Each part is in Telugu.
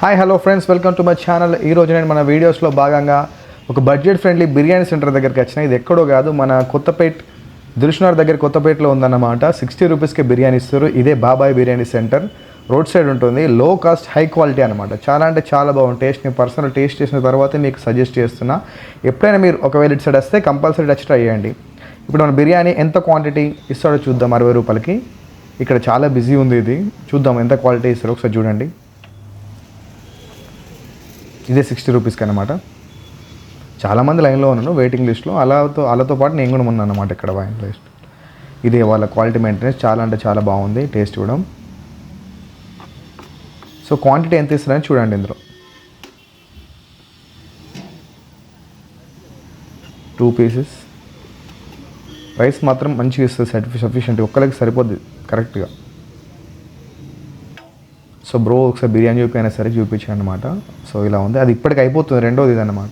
Hi hello friends, welcome to my channel. ఈరోజు నేను మన వీడియోస్లో భాగంగా ఒక బడ్జెట్ ఫ్రెండ్లీ బిర్యానీ సెంటర్ దగ్గరికి వచ్చిన. ఇది ఎక్కడో కాదు, మన కొత్తపేట్ దిల్షుక్నగర్ దగ్గర కొత్తపేటలో ఉందన్నమాట. 60 రూపీస్కి బిర్యానీ ఇస్తారు. ఇదే బాబాయ్ బిర్యానీ సెంటర్, రోడ్ సైడ్ ఉంటుంది. లో కాస్ట్ హై క్వాలిటీ అనమాట. చాలా అంటే చాలా బాగుంది టేస్ట్. నేను పర్సనల్ టేస్ట్ చేసిన తర్వాత మీకు సజెస్ట్ చేస్తున్నా. ఎప్పుడైనా మీరు ఒకవేళ ఇటు సైడ్ వస్తే కంపల్సరీ టచ్ ట్రై చేయండి. ఇప్పుడు మన బిర్యానీ ఎంత క్వాంటిటీ ఇస్తాడో చూద్దాం. 60 రూపాయలకి. ఇక్కడ చాలా బిజీ ఉంది. ఇది చూద్దాం ఎంత క్వాలిటీ ఇస్తారో ఒకసారి చూడండి. ఇదే 60 రూపీస్కి అనమాట. చాలామంది లైన్లో ఉన్నాను, వెయిటింగ్ లిస్ట్లో. అలాతో పాటు నేను కూడా ఉన్నాను అనమాట ఇక్కడ వెయిటింగ్ లిస్ట్. ఇదే వాళ్ళ క్వాలిటీ మెయింటెనెన్స్ చాలా అంటే చాలా బాగుంది. టేస్ట్ కూడా. సో క్వాంటిటీ ఎంత ఇస్తారని చూడండి. ఇందులో 2 పీసెస్ రైస్ మాత్రం మంచిగా ఇస్తుంది. సఫిషియెంట్, ఒక్కరికి సరిపోద్ది కరెక్ట్గా. సో బ్రో ఒకసారి బిర్యానీ చూపినా సరే చూపించాను అనమాట. సో ఇలా ఉంది. అది ఇప్పటికి అయిపోతుంది. రెండోది ఇది అనమాట.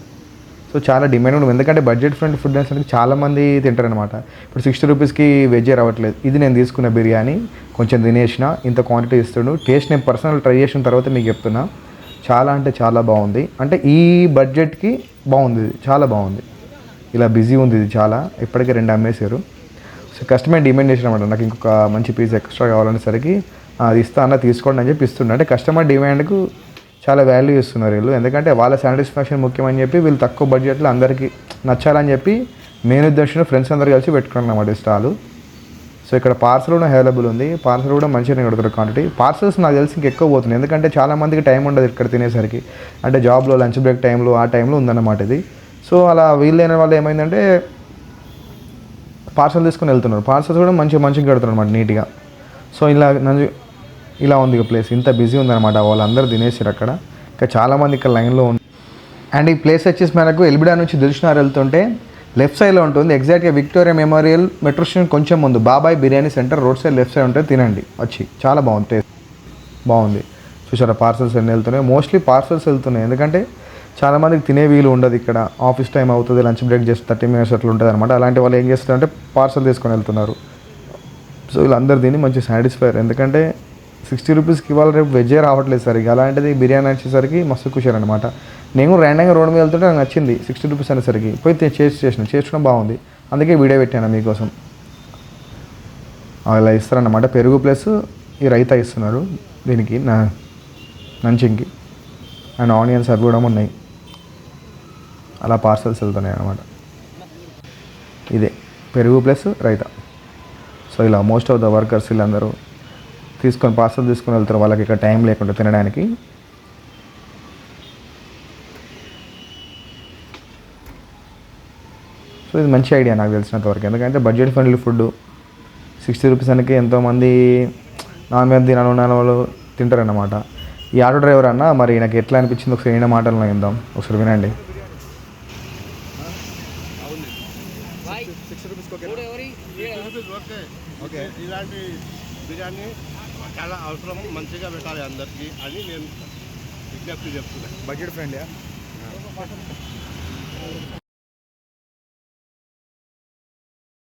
సో చాలా డిమాండ్ ఉంటుంది, ఎందుకంటే బడ్జెట్ ఫ్రెండ్లీ ఫుడ్ అనేసరికి చాలామంది తింటారనమాట. ఇప్పుడు 60 రూపీస్కి వెజ్జే రావట్లేదు. ఇది నేను తీసుకున్న బిర్యానీ కొంచెం తినేసిన, ఇంత క్వాంటిటీ ఇస్తాడు. టేస్ట్ నేను పర్సనల్ ట్రై చేసిన తర్వాత మీకు చెప్తున్నా. చాలా అంటే చాలా బాగుంది. అంటే ఈ బడ్జెట్కి బాగుంది, ఇది చాలా బాగుంది. ఇలా బిజీ ఉంది ఇది చాలా. ఇప్పటికే 2 అమ్మేశారు. సో కస్టమర్ డిమాండ్ చేసిన అనమాట, నాకు ఇంకొక మంచి పీస్ ఎక్స్ట్రా కావాలనేసరికి అది ఇస్తా అన్న తీసుకోండి అని చెప్పి ఇస్తుండే. అంటే కస్టమర్ డిమాండ్కు చాలా వాల్యూ ఇస్తున్నారు వీళ్ళు. ఎందుకంటే వాళ్ళ సాటిస్ఫాక్షన్ ముఖ్యమని చెప్పి వీళ్ళు తక్కువ బడ్జెట్లో అందరికీ నచ్చాలని చెప్పి మెయిన్ ఉద్దేశంలో ఫ్రెండ్స్ అందరు కలిసి పెట్టుకున్నాం అన్నమాట స్టాలు. సో ఇక్కడ పార్సల్ కూడా అవైలబుల్ ఉంది. పార్సల్ కూడా మంచిగానే కొడుతారు క్వాంటిటీ. పార్సల్స్ నాకు తెలిసి ఇంకెక్కువ పోతుంది, ఎందుకంటే చాలామందికి టైం ఉండదు ఇక్కడ తినేసరికి. అంటే జాబ్లో లంచ్ బ్రేక్ టైంలో ఆ టైంలో ఉందన్నమాట ఇది. సో అలా వీళ్ళైన వాళ్ళు ఏమైందంటే పార్సల్ తీసుకుని వెళ్తున్నారు. పార్సల్స్ కూడా మంచిగా కడుతున్నారు అనమాట నీట్గా. సో ఇలా ఉంది ఇక ప్లేస్. ఇంత బిజీ ఉందన్నమాట. వాళ్ళందరూ తినేసారు అక్కడ. ఇంకా చాలామంది ఇక్కడ లైన్లో ఉంది. అండ్ ఈ ప్లేస్ వచ్చేసి మనకు ఎల్బిడా నుంచి దిల్షుక్నగర్ వెళ్తుంటే లెఫ్ట్ సైడ్లో ఉంటుంది. ఎగ్జాక్ట్గా విక్టోరియా మెమోరియల్ మెట్రో స్టేషన్ కొంచెం ముందు బాబాయ్ biryani centre road side left side ఉంటుంది. తినండి వచ్చి, చాలా బాగుంది. టేస్ట్ బాగుంది. చూసారా పార్సల్స్ ఎన్ని వెళ్తున్నాయి. మోస్ట్లీ పార్సల్స్ వెళ్తున్నాయి, ఎందుకంటే చాలామందికి తినే వీలు ఉండదు ఇక్కడ. ఆఫీస్ టైం అవుతుంది, లంచ్ బ్రేక్ జస్ట్ 30 మినిట్స్ అట్లా ఉంటుంది అనమాట. అలాంటి వాళ్ళు ఏం చేస్తారంటే పార్సల్ తీసుకొని వెళ్తున్నారు. సో వీళ్ళందరూ దీన్ని మంచి సాటిస్ఫైర్, ఎందుకంటే 60 రూపీస్కి ఇవాళ రేపు వెజ్జే రావట్లేదు సరిగ్గా. అలాంటిది బిర్యానీ వచ్చేసరికి మస్తు కూర్చారనమాట. నేను ర్యాండంగా రోడ్ మీద వెళ్తుంటే నాకు నచ్చింది 60 రూపీస్ అనేసరికి. పోయి చేర్చడం బాగుంది, అందుకే వీడియో పెట్టాను మీకోసం. అలా ఇస్తారన్నమాట. పెరుగు ప్లస్ ఈ రైతా ఇస్తున్నారు దీనికి నంచింగ్కి. అండ్ ఆనియన్స్ అవి కూడా ఉన్నాయి. అలా పార్సల్స్ వెళ్తున్నాయి అన్నమాట. ఇదే పెరుగు ప్లస్ రైతా. సో ఇలా మోస్ట్ ఆఫ్ ద వర్కర్స్ వీళ్ళందరూ పార్సల్ తీసుకొని వెళ్తారు, వాళ్ళకి ఇక్కడ టైం లేకుండా తినడానికి. సో ఇది మంచి ఐడియా నాకు తెలిసినంత వరకు, ఎందుకంటే బడ్జెట్ ఫ్రెండ్లీ ఫుడ్ 60 రూపీస్ అనేది ఎంతోమంది నాన్ వెజ్ తినాలన్న వాళ్ళు తింటారన్నమాట. ఈ ఆటో డ్రైవర్ అన్న మరి నాకు ఎట్లా అనిపించింది ఒకసారి ఈయన మాటల్లో విందాం. ఒకసారి వినండి. ఓకే, ఇలాంటి బిర్యానీ చాలా అవసరం, మంచిగా పెట్టాలి అందరికీ అని నేను విజ్ఞప్తి చెప్తున్నాను. Budget friendly.